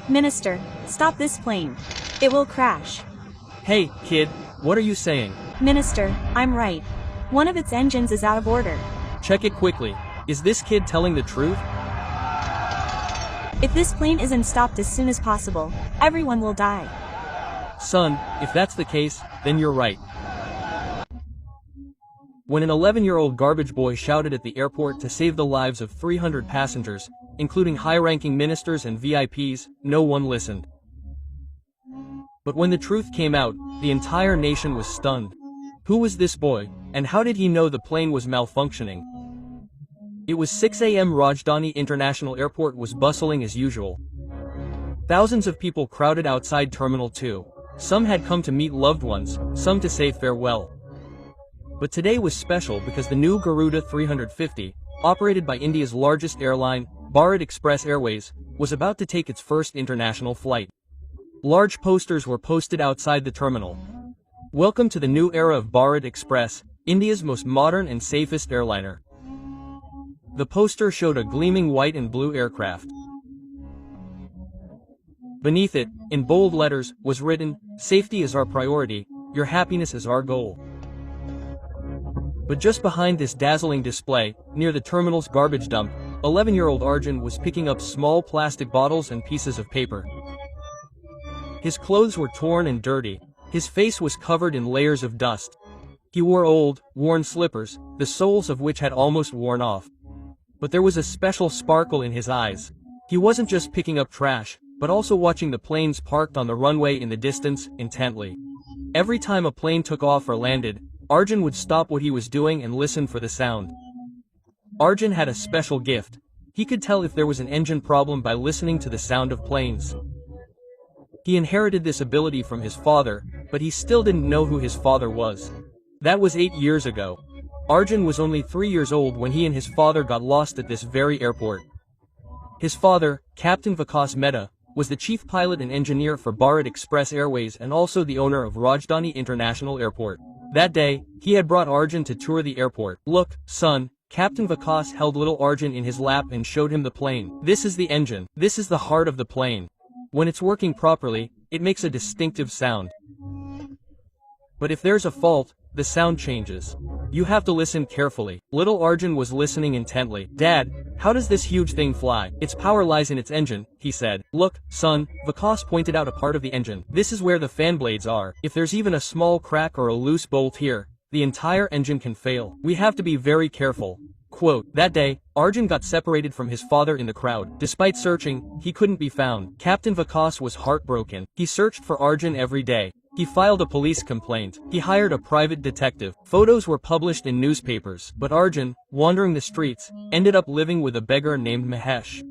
Minister, stop this plane. It will crash. Hey, kid, what are you saying? Minister, I'm right. One of its engines is out of order. Check it quickly. Is this kid telling the truth? If this plane isn't stopped as soon as possible, everyone will die. Son, if that's the case, then you're right. When an 11-year-old garbage boy shouted at the airport to save the lives of 300 passengers, including high-ranking ministers and VIPs, no one listened. But when the truth came out, the entire nation was stunned. Who was this boy, and how did he know the plane was malfunctioning? It was 6 a.m. Rajdhani International Airport was bustling as usual. Thousands of people crowded outside Terminal 2. Some had come to meet loved ones, some to say farewell. But today was special because the new Garuda 350, operated by India's largest airline, Bharat Express Airways, was about to take its first international flight. Large posters were posted outside the terminal. Welcome to the new era of Bharat Express, India's most modern and safest airliner. The poster showed a gleaming white and blue aircraft. Beneath it, in bold letters, was written, "Safety is our priority, your happiness is our goal." But just behind this dazzling display, near the terminal's garbage dump, 11-year-old Arjun was picking up small plastic bottles and pieces of paper. His clothes were torn and dirty. His face was covered in layers of dust. He wore old, worn slippers, the soles of which had almost worn off. But there was a special sparkle in his eyes. He wasn't just picking up trash, but also watching the planes parked on the runway in the distance, intently. Every time a plane took off or landed, Arjun would stop what he was doing and listen for the sound. Arjun had a special gift. He could tell if there was an engine problem by listening to the sound of planes. He inherited this ability from his father, but he still didn't know who his father was. That was 8 years ago. Arjun was only 3 years old when he and his father got lost at this very airport. His father, Captain Vikas Mehta, was the chief pilot and engineer for Bharat Express Airways and also the owner of Rajdhani International Airport. That day, he had brought Arjun to tour the airport. "Look, son," Captain Vikas held little Arjun in his lap and showed him the plane. "This is the engine. This is the heart of the plane. When it's working properly, it makes a distinctive sound. But if there's a fault, the sound changes. You have to listen carefully." Little Arjun was listening intently. "Dad, how does this huge thing fly?" "Its power lies in its engine," he said. "Look, son," Vikas pointed out a part of the engine. "This is where the fan blades are. If there's even a small crack or a loose bolt here, the entire engine can fail. We have to be very careful." Quote, that day, Arjun got separated from his father in the crowd. Despite searching, he couldn't be found. Captain Vikas was heartbroken. He searched for Arjun every day. He filed a police complaint. He hired a private detective. Photos were published in newspapers. But Arjun, wandering the streets, ended up living with a beggar named Mahesh.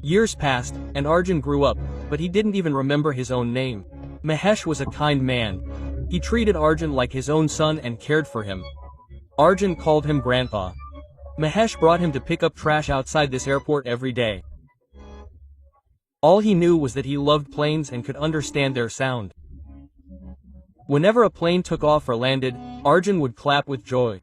Years passed, and Arjun grew up, but he didn't even remember his own name. Mahesh was a kind man. He treated Arjun like his own son and cared for him. Arjun called him Grandpa. Mahesh brought him to pick up trash outside this airport every day. All he knew was that he loved planes and could understand their sound. Whenever a plane took off or landed, Arjun would clap with joy.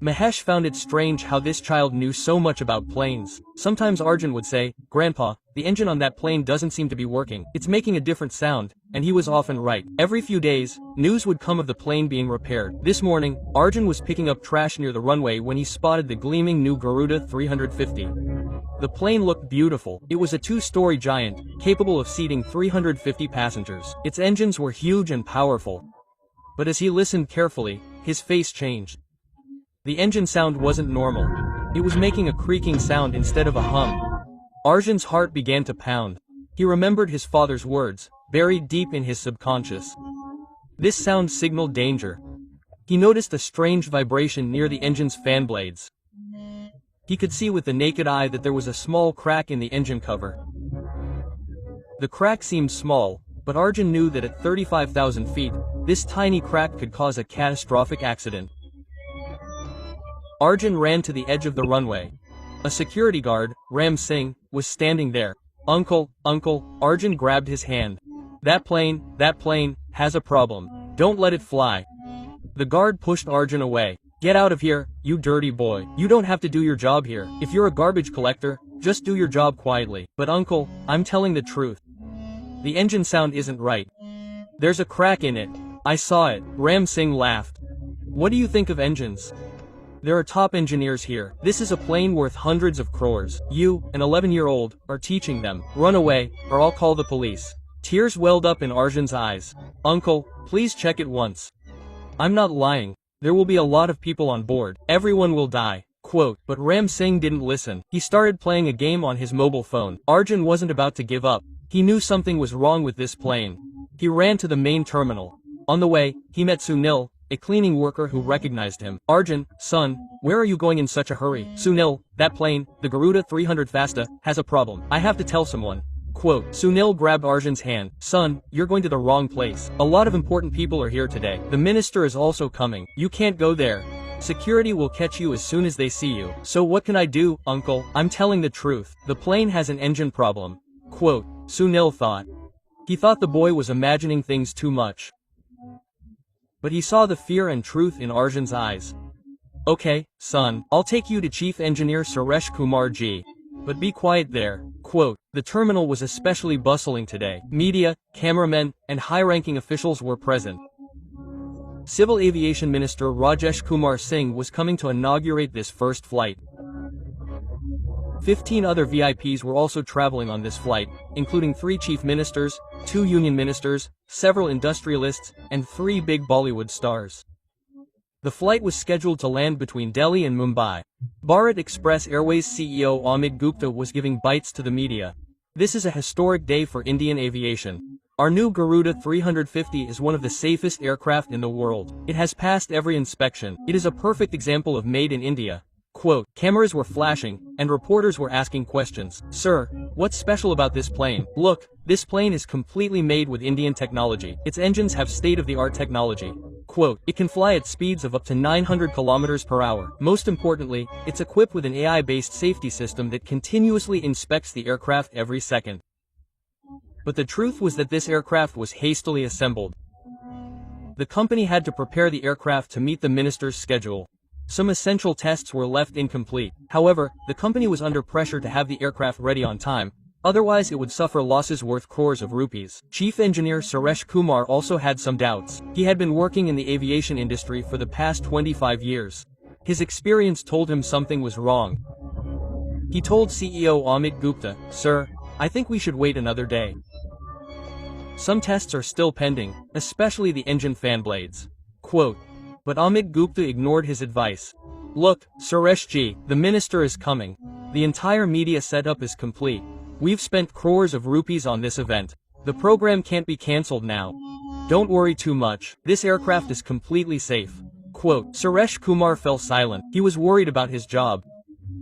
Mahesh found it strange how this child knew so much about planes. Sometimes Arjun would say, "Grandpa, the engine on that plane doesn't seem to be working. It's making a different sound," and he was often right. Every few days, news would come of the plane being repaired. This morning, Arjun was picking up trash near the runway when he spotted the gleaming new Garuda 350. The plane looked beautiful. It was a 2-story giant, capable of seating 350 passengers. Its engines were huge and powerful. But as he listened carefully, his face changed. The engine sound wasn't normal. It was making a creaking sound instead of a hum. Arjun's heart began to pound. He remembered his father's words, buried deep in his subconscious. This sound signaled danger. He noticed a strange vibration near the engine's fan blades. He could see with the naked eye that there was a small crack in the engine cover. The crack seemed small, but Arjun knew that at 35,000 feet, this tiny crack could cause a catastrophic accident. Arjun ran to the edge of the runway. A security guard, Ram Singh, was standing there. Uncle, Arjun grabbed his hand. That plane, has a problem. Don't let it fly." The guard pushed Arjun away. "Get out of here, you dirty boy. You don't have to do your job here. If you're a garbage collector, just do your job quietly." "But uncle, I'm telling the truth. The engine sound isn't right. There's a crack in it. I saw it. Ram Singh laughed. What do you think of engines? There are top engineers here. This is a plane worth hundreds of crores. You, an 11-year-old, are teaching them. Run away, or I'll call the police. Tears welled up in Arjun's eyes. Uncle, please check it once. I'm not lying. There will be a lot of people on board. Everyone will die. Quote, but Ram Singh didn't listen. He started playing a game on his mobile phone. Arjun wasn't about to give up. He knew something was wrong with this plane. He ran to the main terminal. On the way, he met Sunil, a cleaning worker who recognized him. Arjun, son, where are you going in such a hurry? Sunil, that plane, the Garuda 300 Fasta, has a problem. I have to tell someone. Quote, Sunil grabbed Arjun's hand. Son, you're going to the wrong place. A lot of important people are here today. The minister is also coming. You can't go there. Security will catch you as soon as they see you. So what can I do, uncle? I'm telling the truth. The plane has an engine problem. Quote, Sunil thought. He thought the boy was imagining things too much. But he saw the fear and truth in Arjun's eyes. Okay, son, I'll take you to Chief Engineer Suresh Kumar Ji. But be quiet there. Quote, the terminal was especially bustling today. Media, cameramen, and high-ranking officials were present. Civil Aviation Minister Rajesh Kumar Singh was coming to inaugurate this first flight. 15 other VIPs were also traveling on this flight, including 3 chief ministers, 2 union ministers, several industrialists, and 3 big Bollywood stars. The flight was scheduled to land between Delhi and Mumbai. Bharat Express Airways CEO Amit Gupta was giving bites to the media. This is a historic day for Indian aviation. Our new Garuda 350 is one of the safest aircraft in the world. It has passed every inspection. It is a perfect example of made in India. Quote, cameras were flashing, and reporters were asking questions. Sir, what's special about this plane? Look, this plane is completely made with Indian technology. Its engines have state-of-the-art technology. Quote, it can fly at speeds of up to 900 kilometers per hour. Most importantly, it's equipped with an AI-based safety system that continuously inspects the aircraft every second. But the truth was that this aircraft was hastily assembled. The company had to prepare the aircraft to meet the minister's schedule. Some essential tests were left incomplete. However, the company was under pressure to have the aircraft ready on time, otherwise it would suffer losses worth crores of rupees. Chief Engineer Suresh Kumar also had some doubts. He had been working in the aviation industry for the past 25 years. His experience told him something was wrong. He told CEO Amit Gupta, Sir, I think we should wait another day. Some tests are still pending, especially the engine fan blades. Quote, but Amit Gupta ignored his advice. Look, Suresh ji, the minister is coming. The entire media setup is complete. We've spent crores of rupees on this event. The program can't be cancelled now. Don't worry too much. This aircraft is completely safe. Quote, Suresh Kumar fell silent. He was worried about his job.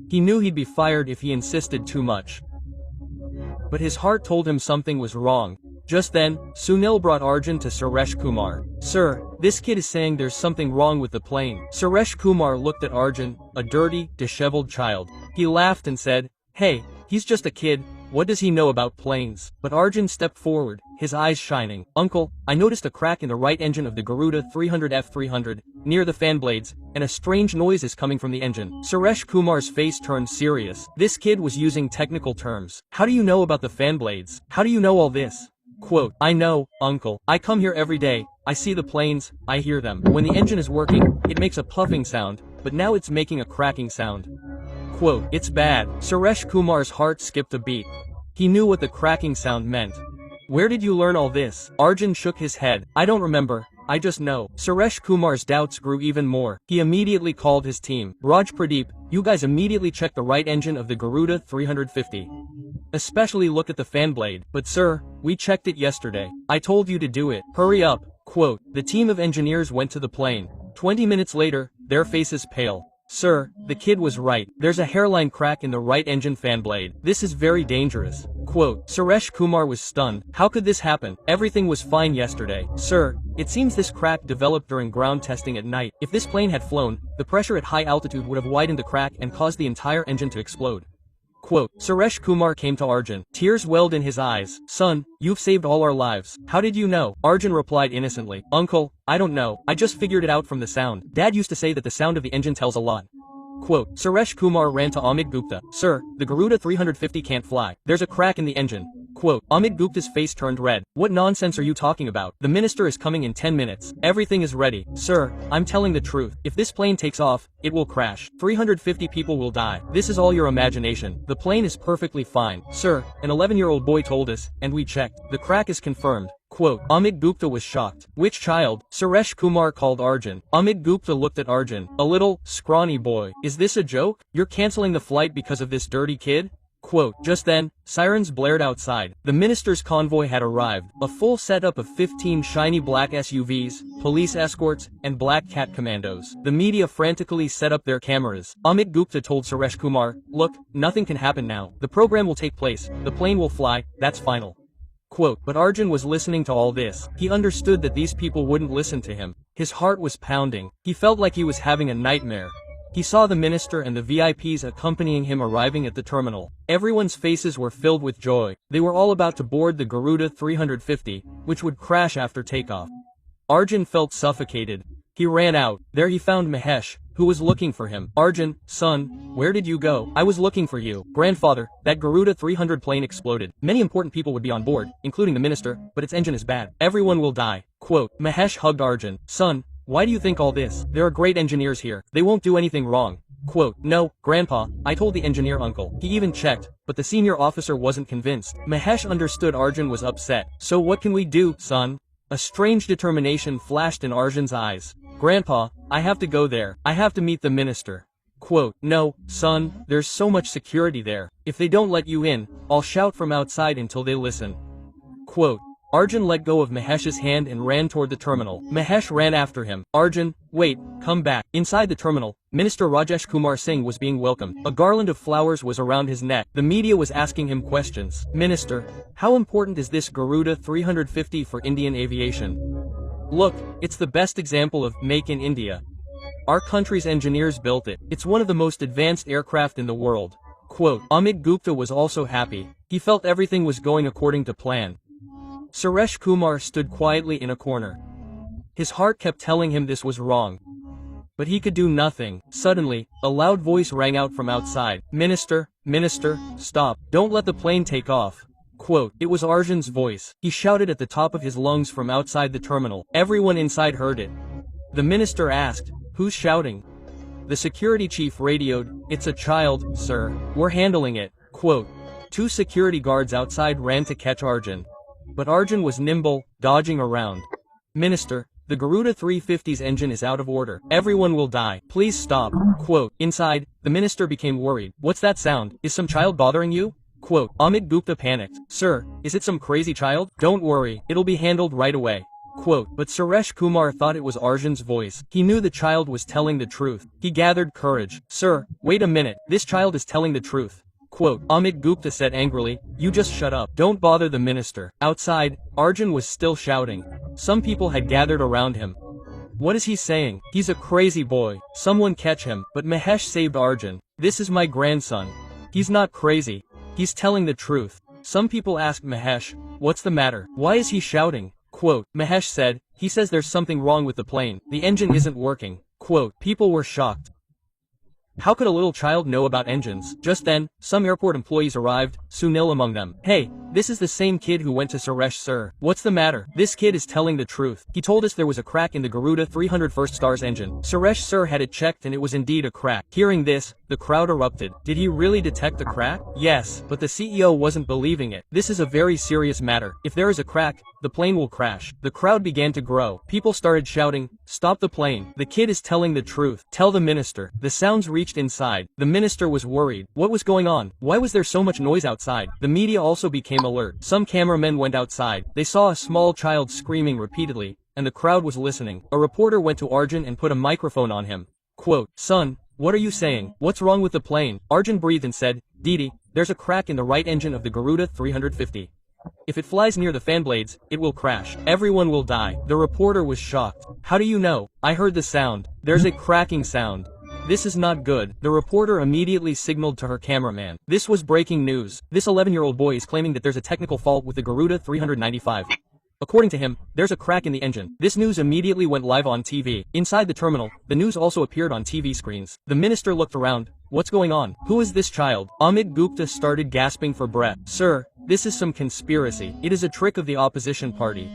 He knew he'd be fired if he insisted too much. But his heart told him something was wrong. Just then, Sunil brought Arjun to Suresh Kumar. Sir, this kid is saying there's something wrong with the plane. Suresh Kumar looked at Arjun, a dirty, disheveled child. He laughed and said, Hey, he's just a kid. What does he know about planes? But Arjun stepped forward, his eyes shining. Uncle, I noticed a crack in the right engine of the Garuda 300 F300, near the fan blades, and a strange noise is coming from the engine. Suresh Kumar's face turned serious. This kid was using technical terms. How do you know about the fan blades? How do you know all this? Quote, I know, uncle. I come here every day. I see the planes, I hear them. When the engine is working, it makes a puffing sound, but now it's making a cracking sound. Quote, it's bad. Suresh Kumar's heart skipped a beat. He knew what the cracking sound meant. Where did you learn all this? Arjun shook his head. I don't remember. I just know. Suresh Kumar's doubts grew even more. He immediately called his team. Raj Pradeep, you guys immediately check the right engine of the Garuda 350. Especially look at the fan blade. But sir, we checked it yesterday. I told you to do it. Hurry up. Quote, the team of engineers went to the plane. 20 minutes later, their faces pale. Sir, the kid was right. There's a hairline crack in the right engine fan blade. This is very dangerous. Quote, Suresh Kumar was stunned. How could this happen? Everything was fine yesterday. Sir, it seems this crack developed during ground testing at night. If this plane had flown, the pressure at high altitude would have widened the crack and caused the entire engine to explode. Quote, Suresh Kumar came to Arjun. Tears welled in his eyes. Son, you've saved all our lives. How did you know? Arjun replied innocently. Uncle, I don't know. I just figured it out from the sound. Dad used to say that the sound of the engine tells a lot. Quote, Suresh Kumar ran to Amit Gupta. Sir, the Garuda 350 can't fly. There's a crack in the engine. Quote, Amit Gupta's face turned red. What nonsense are you talking about? The minister is coming in 10 minutes. Everything is ready. Sir, I'm telling the truth. If this plane takes off, it will crash. 350 people will die. This is all your imagination. The plane is perfectly fine. Sir, an 11-year-old boy told us, and we checked. The crack is confirmed. Quote, Amit Gupta was shocked. Which child? Suresh Kumar called Arjun. Amit Gupta looked at Arjun. A little, scrawny boy. Is this a joke? You're canceling the flight because of this dirty kid? Quote, just then, sirens blared outside. The minister's convoy had arrived, a full setup of 15 shiny black SUVs, police escorts, and black cat commandos. The media frantically set up their cameras. Amit Gupta told Suresh Kumar, look, nothing can happen now. The program will take place, the plane will fly, that's final. Quote, but Arjun was listening to all this. He understood that these people wouldn't listen to him. His heart was pounding. He felt like he was having a nightmare. He saw the minister and the VIPs accompanying him arriving at the terminal. Everyone's faces were filled with joy. They were all about to board the Garuda 350, which would crash after takeoff. Arjun felt suffocated. He ran out. There he found Mahesh, who was looking for him. Arjun, son, where did you go? I was looking for you. Grandfather, that Garuda 300 plane exploded. Many important people would be on board, including the minister, but its engine is bad. Everyone will die. Quote, Mahesh hugged Arjun. Son, why do you think all this? There are great engineers here. They won't do anything wrong. Quote, no, Grandpa, I told the engineer uncle. He even checked, but the senior officer wasn't convinced. Mahesh understood Arjun was upset. So what can we do, son? A strange determination flashed in Arjun's eyes. Grandpa, I have to go there. I have to meet the minister. Quote, no, son, there's so much security there. If they don't let you in, I'll shout from outside until they listen. Quote, Arjun let go of Mahesh's hand and ran toward the terminal. Mahesh ran after him. Arjun, wait, come back. Inside the terminal, Minister Rajesh Kumar Singh was being welcomed. A garland of flowers was around his neck. The media was asking him questions. Minister, how important is this Garuda 350 for Indian aviation? Look, it's the best example of Make in India. Our country's engineers built it. It's one of the most advanced aircraft in the world. Quote, Amit Gupta was also happy. He felt everything was going according to plan. Suresh Kumar stood quietly in a corner. His heart kept telling him this was wrong. But he could do nothing. Suddenly, a loud voice rang out from outside. Minister, stop. Don't let the plane take off. Quote, it was Arjun's voice. He shouted at the top of his lungs from outside the terminal. Everyone inside heard it. The minister asked, who's shouting? The security chief radioed, it's a child, sir. We're handling it. Quote, 2 security guards outside ran to catch Arjun. But Arjun was nimble, dodging around. Minister, the Garuda 350's engine is out of order. Everyone will die. Please stop. Quote, inside, the minister became worried. What's that sound? Is some child bothering you? Quote, Amit Gupta panicked. Sir, is it some crazy child? Don't worry, it'll be handled right away. Quote, but Suresh Kumar thought it was Arjun's voice. He knew the child was telling the truth. He gathered courage. Sir, wait a minute, this child is telling the truth. Quote, Amit Gupta said angrily, you just shut up. Don't bother the minister. Outside, Arjun was still shouting. Some people had gathered around him. What is he saying? He's a crazy boy. Someone catch him. But Mahesh saved Arjun. This is my grandson. He's not crazy. He's telling the truth. Some people asked Mahesh, what's the matter? Why is he shouting? Quote, Mahesh said, he says there's something wrong with the plane. The engine isn't working. Quote, people were shocked. How could a little child know about engines? Just then, some airport employees arrived, Sunil among them. Hey, this is the same kid who went to Suresh sir. What's the matter? This kid is telling the truth. He told us there was a crack in the Garuda 300 first star's engine. Suresh sir had it checked and it was indeed a crack. Hearing this, the crowd erupted. Did he really detect a crack? Yes, but the CEO wasn't believing it. This is a very serious matter. If there is a crack, the plane will crash. The crowd began to grow. People started shouting, stop the plane. The kid is telling the truth. Tell the minister. The sounds reached inside. The minister was worried. What was going on? Why was there so much noise outside? The media also became alert. Some cameramen went outside. They saw a small child screaming repeatedly, and the crowd was listening. A reporter went to Arjun and put a microphone on him. Quote, son, what are you saying? What's wrong with the plane? Arjun breathed and said, Didi, there's a crack in the right engine of the Garuda 350. If it flies near the fan blades, it will crash. Everyone will die. The reporter was shocked. How do you know? I heard the sound. There's a cracking sound. This is not good. The reporter immediately signaled to her cameraman. This was breaking news. This 11-year-old boy is claiming that there's a technical fault with the Garuda 395. According to him, there's a crack in the engine. This news immediately went live on TV. Inside the terminal, the news also appeared on TV screens. The minister looked around. What's going on? Who is this child? Amit Gupta started gasping for breath. Sir, This is some conspiracy. It is a trick of the opposition party.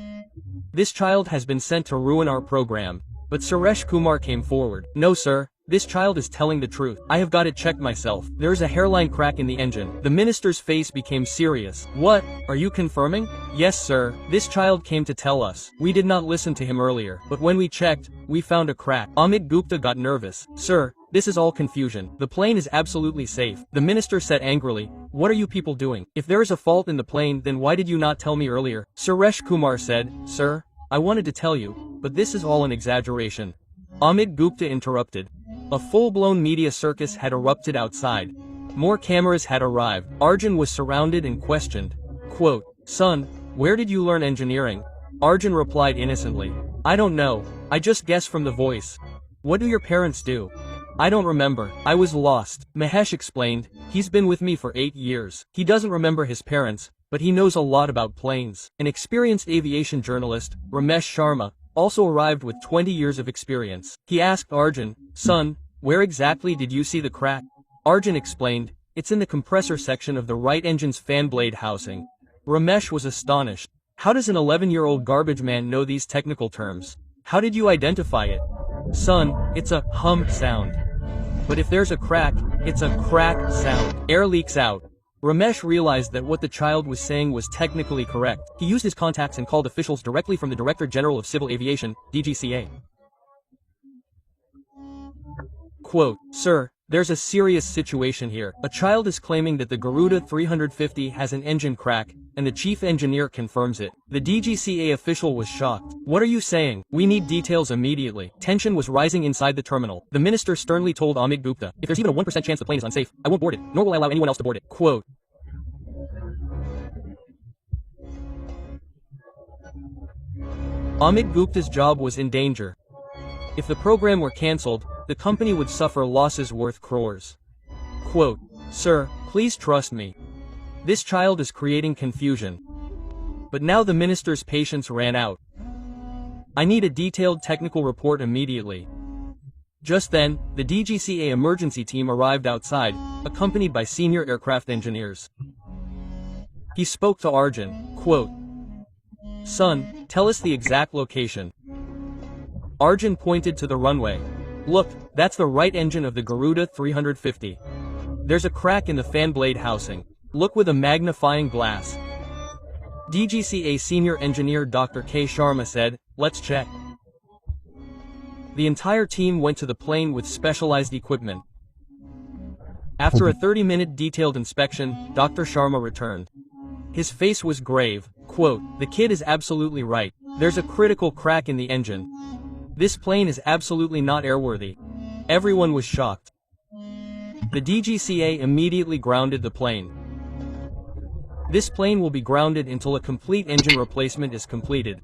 This child has been sent to ruin our program. But Suresh Kumar came forward. No sir, this child is telling the truth. I have got it checked myself. There is a hairline crack in the engine. The minister's face became serious. What? Are you confirming? Yes sir, this child came to tell us. We did not listen to him earlier, but when we checked, we found a crack. Amit Gupta got nervous. Sir, this is all confusion. The plane is absolutely safe. The minister said angrily. What are you people doing? If there is a fault in the plane, then why did you not tell me earlier? Suresh Kumar said, Sir, I wanted to tell you, but this is all an exaggeration. Amit Gupta interrupted. A full-blown media circus had erupted outside. More cameras had arrived. Arjun was surrounded and questioned. Quote, Son, where did you learn engineering? Arjun replied innocently. I don't know. I just guess from the voice. What do your parents do? I don't remember. I was lost. Mahesh explained. He's been with me for 8 years. He doesn't remember his parents, but he knows a lot about planes. An experienced aviation journalist, Ramesh Sharma, also arrived with 20 years of experience. He asked Arjun, Son, where exactly did you see the crack? Arjun explained, it's in the compressor section of the right engine's fan blade housing. Ramesh was astonished. How does an 11-year-old garbage man know these technical terms? How did you identify it? Son, it's a hum sound. But if there's a crack, it's a crack sound. Air leaks out. Ramesh realized that what the child was saying was technically correct. He used his contacts and called officials directly from the Director General of Civil Aviation, DGCA. Quote, Sir, there's a serious situation here. A child is claiming that the Garuda 350 has an engine crack, and the chief engineer confirms it. The DGCA official was shocked. What are you saying? We need details immediately. Tension was rising inside the terminal. The minister sternly told Amit Gupta, if there's even a 1% chance the plane is unsafe, I won't board it, nor will I allow anyone else to board it. Quote, Amit Gupta's job was in danger. If the program were cancelled, the company would suffer losses worth crores. Quote, Sir, please trust me. This child is creating confusion. But now the minister's patience ran out. I need a detailed technical report immediately. Just then, the DGCA emergency team arrived outside, accompanied by senior aircraft engineers. He spoke to Arjun, quote, Son, tell us the exact location. Arjun pointed to the runway. Look, that's the right engine of the Garuda 350. There's a crack in the fan blade housing. Look with a magnifying glass. DGCA senior engineer Dr. K. Sharma said, let's check. The entire team went to the plane with specialized equipment. After a 30-minute detailed inspection, Dr. Sharma returned. His face was grave. Quote, the kid is absolutely right. There's a critical crack in the engine. This plane is absolutely not airworthy. Everyone was shocked. The DGCA immediately grounded the plane. This plane will be grounded until a complete engine replacement is completed.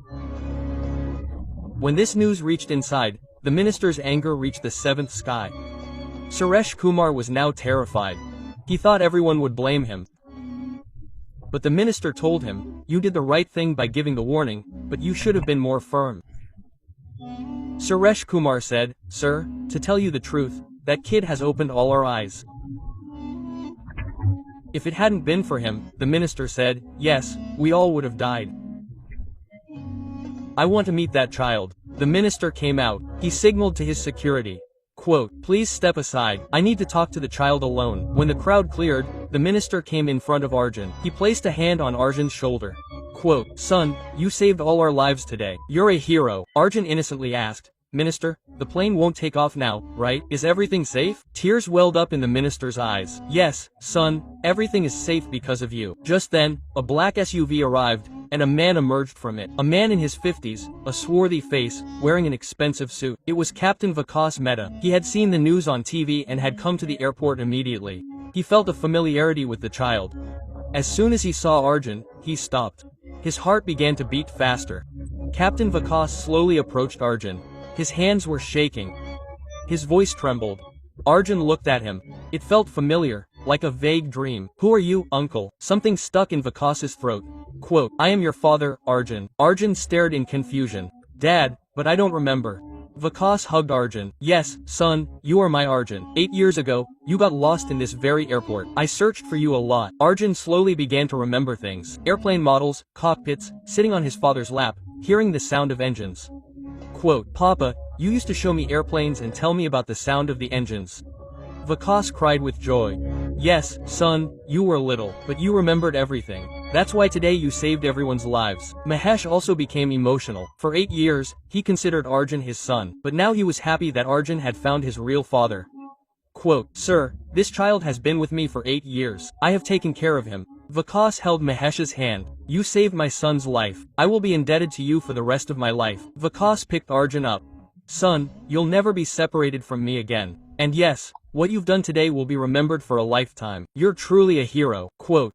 When this news reached inside, the minister's anger reached the 7th sky. Suresh Kumar was now terrified. He thought everyone would blame him. But the minister told him, you did the right thing by giving the warning, but you should have been more firm. Suresh Kumar said, Sir, to tell you the truth, that kid has opened all our eyes. If it hadn't been for him, the minister said, yes, we all would have died. I want to meet that child. The minister came out. He signaled to his security. Quote, please step aside. I need to talk to the child alone. When the crowd cleared, the minister came in front of Arjun. He placed a hand on Arjun's shoulder. Quote, Son, you saved all our lives today. You're a hero. Arjun innocently asked, Minister, the plane won't take off now, right? Is everything safe? Tears welled up in the minister's eyes. Yes, son, everything is safe because of you. Just then, a black SUV arrived, and a man emerged from it. A man in his 50s, a swarthy face, wearing an expensive suit. It was Captain Vikas Mehta. He had seen the news on TV and had come to the airport immediately. He felt a familiarity with the child. As soon as he saw Arjun, he stopped. His heart began to beat faster. Captain Vikas slowly approached Arjun. His hands were shaking. His voice trembled. Arjun looked at him. It felt familiar, like a vague dream. Who are you, uncle? Something stuck in Vikas's throat. Quote, I am your father, Arjun. Arjun stared in confusion. Dad, but I don't remember. Vikas hugged Arjun. Yes, son, you are my Arjun. 8 years ago, you got lost in this very airport. I searched for you a lot. Arjun slowly began to remember things. Airplane models, cockpits, sitting on his father's lap, hearing the sound of engines. Quote, Papa, you used to show me airplanes and tell me about the sound of the engines. Vikas cried with joy. Yes, son, you were little, but you remembered everything. That's why today you saved everyone's lives. Mahesh also became emotional. For 8 years, he considered Arjun his son, but now he was happy that Arjun had found his real father. Quote, Sir, this child has been with me for 8 years. I have taken care of him. Vikas held Mahesh's hand. You saved my son's life. I will be indebted to you for the rest of my life. Vikas picked Arjun up. Son, you'll never be separated from me again. And yes, what you've done today will be remembered for a lifetime. You're truly a hero. Quote,